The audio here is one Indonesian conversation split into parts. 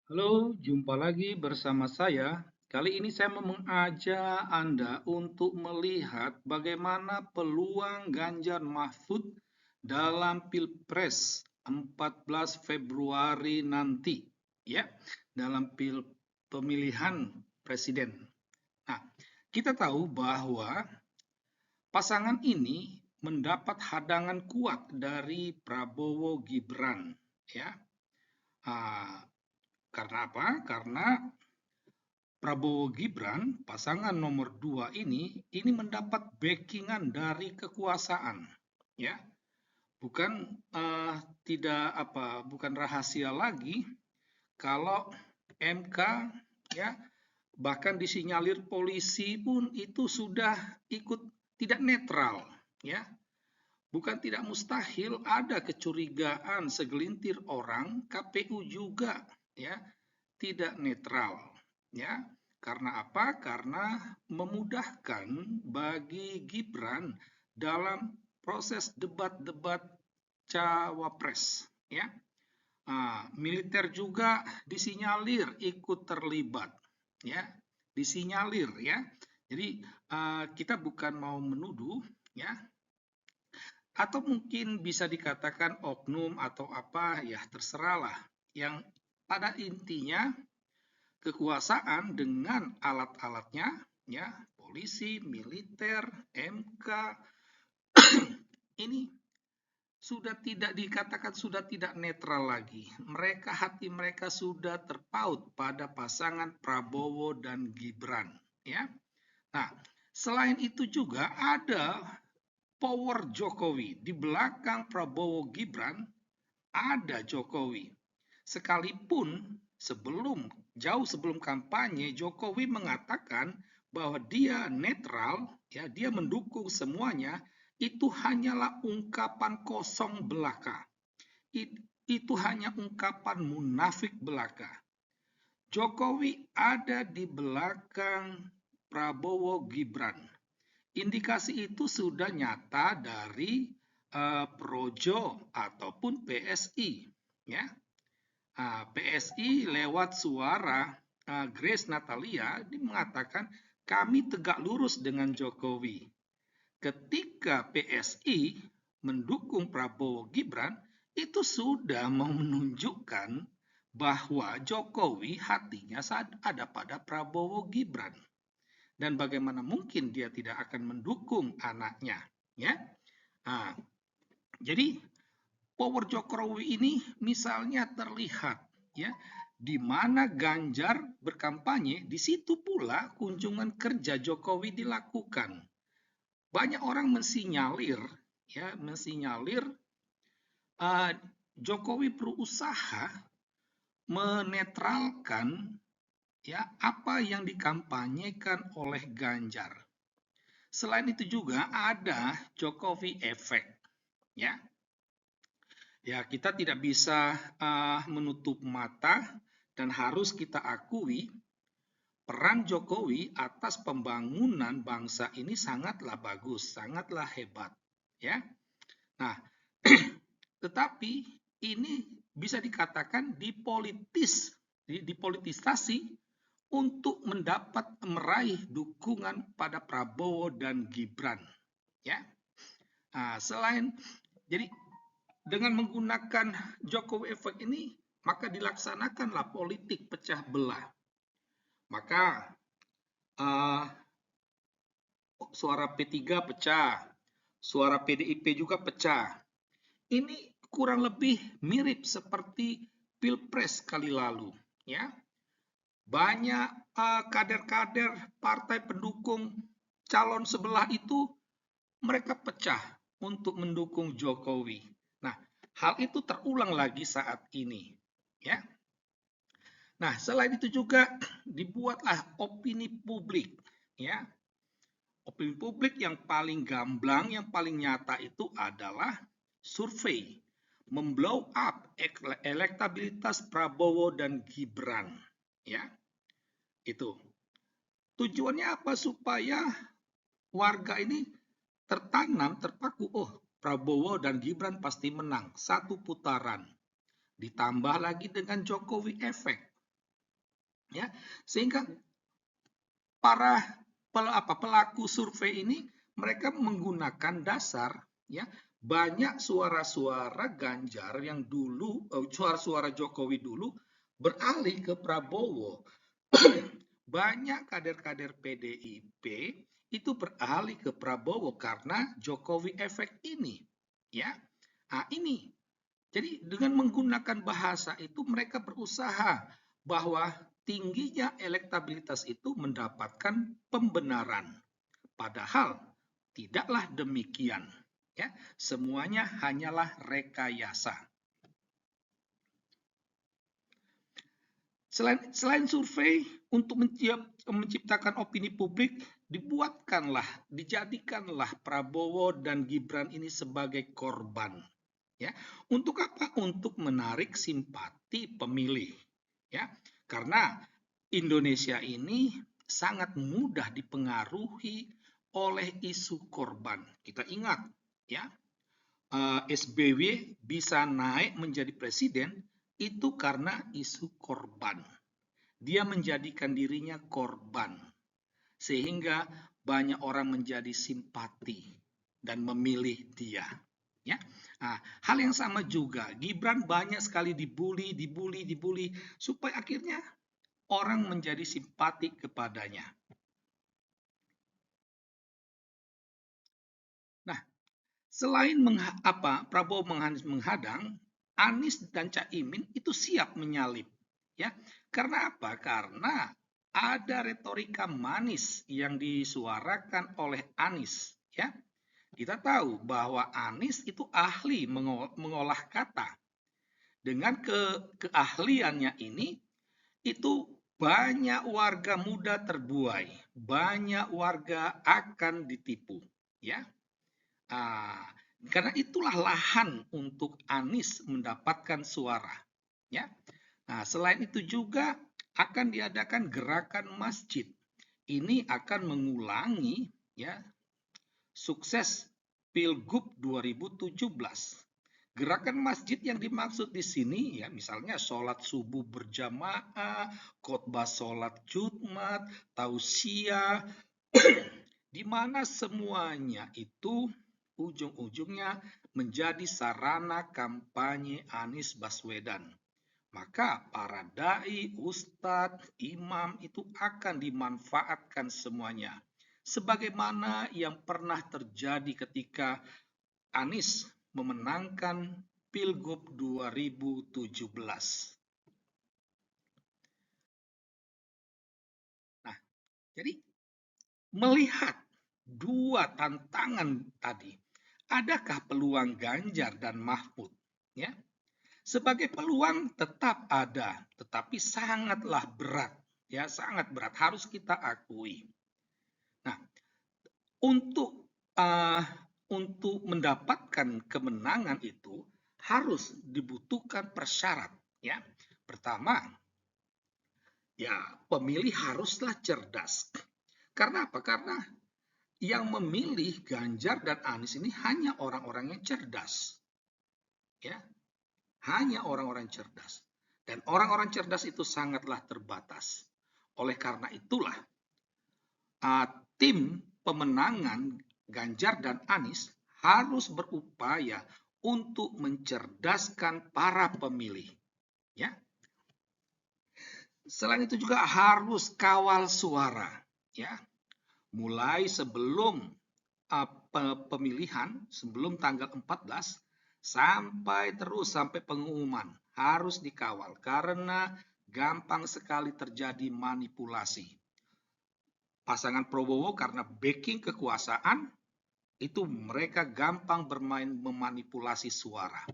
Halo, jumpa lagi bersama saya. Kali ini saya mau mengajak Anda untuk melihat bagaimana peluang Ganjar Mahfud dalam Pilpres 14 Februari nanti, ya, dalam pemilihan presiden. Nah, kita tahu bahwa pasangan ini mendapat hadangan kuat dari Prabowo Gibran, ya. Ah, karena apa? Karena Prabowo Gibran, pasangan nomor 2 ini mendapat backingan dari kekuasaan, ya. Bukan tidak bukan rahasia lagi kalau MK, ya, bahkan disinyalir polisi pun itu sudah ikut tidak netral, ya. Bukan tidak mustahil ada kecurigaan segelintir orang KPU juga, ya, tidak netral, ya. Karena apa? Karena memudahkan bagi Gibran dalam proses debat-debat cawapres, ya. Militer juga disinyalir ikut terlibat, ya, disinyalir, ya. Jadi kita bukan mau menuduh, ya, atau mungkin bisa dikatakan oknum atau apa, ya terserahlah. Yang pada intinya kekuasaan dengan alat-alatnya, ya, polisi, militer, MK, ini sudah tidak dikatakan sudah tidak netral lagi. Hati mereka sudah terpaut pada pasangan Prabowo dan Gibran, ya. Nah, selain itu juga ada power Jokowi di belakang Prabowo Gibran, ada Jokowi. Sekalipun jauh sebelum kampanye Jokowi mengatakan bahwa dia netral, ya, dia mendukung semuanya, itu hanyalah ungkapan kosong belaka. Itu hanya ungkapan munafik belaka. Jokowi ada di belakang Prabowo Gibran. Indikasi itu sudah nyata dari Projo ataupun PSI, ya. PSI lewat suara Grace Natalia mengatakan kami tegak lurus dengan Jokowi. Ketika PSI mendukung Prabowo Gibran, itu sudah menunjukkan bahwa Jokowi hatinya ada pada Prabowo Gibran. Dan bagaimana mungkin dia tidak akan mendukung anaknya, ya? Nah, jadi power Jokowi ini misalnya terlihat, ya, di mana Ganjar berkampanye, di situ pula kunjungan kerja Jokowi dilakukan. Banyak orang mensinyalir, ya, Jokowi berusaha menetralkan, ya, apa yang dikampanyekan oleh Ganjar. Selain itu juga ada Jokowi efek, ya. Ya, kita tidak bisa menutup mata dan harus kita akui peran Jokowi atas pembangunan bangsa ini sangatlah bagus, sangatlah hebat, ya. Nah, tetapi ini bisa dikatakan dipolitisasi untuk meraih dukungan pada Prabowo dan Gibran, ya. Nah, jadi dengan menggunakan Jokowi efek ini, maka dilaksanakanlah politik pecah belah. Maka suara P3 pecah, suara PDIP juga pecah. Ini kurang lebih mirip seperti Pilpres kali lalu, ya. Banyak kader-kader partai pendukung calon sebelah itu mereka pecah untuk mendukung Jokowi. Nah, hal itu terulang lagi saat ini, ya. Nah, selain itu juga dibuatlah opini publik, ya. Opini publik yang paling gamblang, yang paling nyata itu adalah survei memblow up elektabilitas Prabowo dan Gibran, ya. Itu tujuannya apa? Supaya warga ini terpaku, oh, Prabowo dan Gibran pasti menang satu putaran. Ditambah lagi dengan Jokowi efek, ya. Sehingga para pelaku survei ini mereka menggunakan dasar, ya, banyak suara-suara Ganjar yang dulu suara-suara Jokowi dulu beralih ke Prabowo. Banyak kader-kader PDIP itu beralih ke Prabowo karena Jokowi efek ini, ya. Nah, ini. Jadi dengan menggunakan bahasa itu mereka berusaha bahwa tingginya elektabilitas itu mendapatkan pembenaran. Padahal tidaklah demikian. Ya, semuanya hanyalah rekayasa. Selain survei untuk menciptakan opini publik, dijadikanlah Prabowo dan Gibran ini sebagai korban. Ya, untuk apa? Untuk menarik simpati pemilih. Ya, karena Indonesia ini sangat mudah dipengaruhi oleh isu korban. Kita ingat, ya, SBY bisa naik menjadi presiden itu karena isu korban. Dia menjadikan dirinya korban, sehingga banyak orang menjadi simpati dan memilih dia. Ya, nah, hal yang sama juga Gibran banyak sekali dibully, supaya akhirnya orang menjadi simpati kepadanya. Nah, selain Prabowo menghadang, Anies dan Caimin itu siap menyalip, ya. Karena apa? Karena ada retorika manis yang disuarakan oleh Anies, ya. Kita tahu bahwa Anies itu ahli mengolah kata. Dengan keahliannya ini, itu banyak warga muda terbuai, banyak warga akan ditipu, ya. Karena itulah lahan untuk Anies mendapatkan suara, ya. Nah, selain itu juga akan diadakan gerakan masjid. Ini akan mengulangi, ya, sukses Pilgub 2017. Gerakan masjid yang dimaksud di sini, ya, misalnya sholat subuh berjamaah, khotbah sholat Jumat, tausiah, di mana semuanya itu ujung-ujungnya menjadi sarana kampanye Anies Baswedan. Maka para dai, ustadz, imam itu akan dimanfaatkan semuanya. Sebagaimana yang pernah terjadi ketika Anies memenangkan Pilgub 2017. Nah, jadi melihat dua tantangan tadi, adakah peluang Ganjar dan Mahfud? Ya, sebagai peluang tetap ada, tetapi sangatlah berat, ya, sangat berat, harus kita akui. Nah, untuk mendapatkan kemenangan itu harus dibutuhkan persyarat, ya. Pertama, ya, pemilih haruslah cerdas. Karena apa? Karena yang memilih Ganjar dan Anies ini hanya orang-orang yang cerdas, ya, hanya orang-orang cerdas, dan orang-orang cerdas itu sangatlah terbatas. Oleh karena itulah tim pemenangan Ganjar dan Anies harus berupaya untuk mencerdaskan para pemilih, ya. Selain itu juga harus kawal suara, ya. Mulai sebelum pemilihan, sebelum tanggal 14 sampai pengumuman harus dikawal karena gampang sekali terjadi manipulasi. Pasangan Prabowo karena backing kekuasaan itu mereka gampang bermain memanipulasi suara.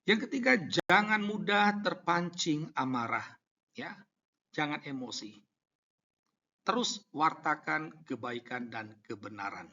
Yang ketiga, jangan mudah terpancing amarah, ya. Jangan emosi. Terus wartakan kebaikan dan kebenaran.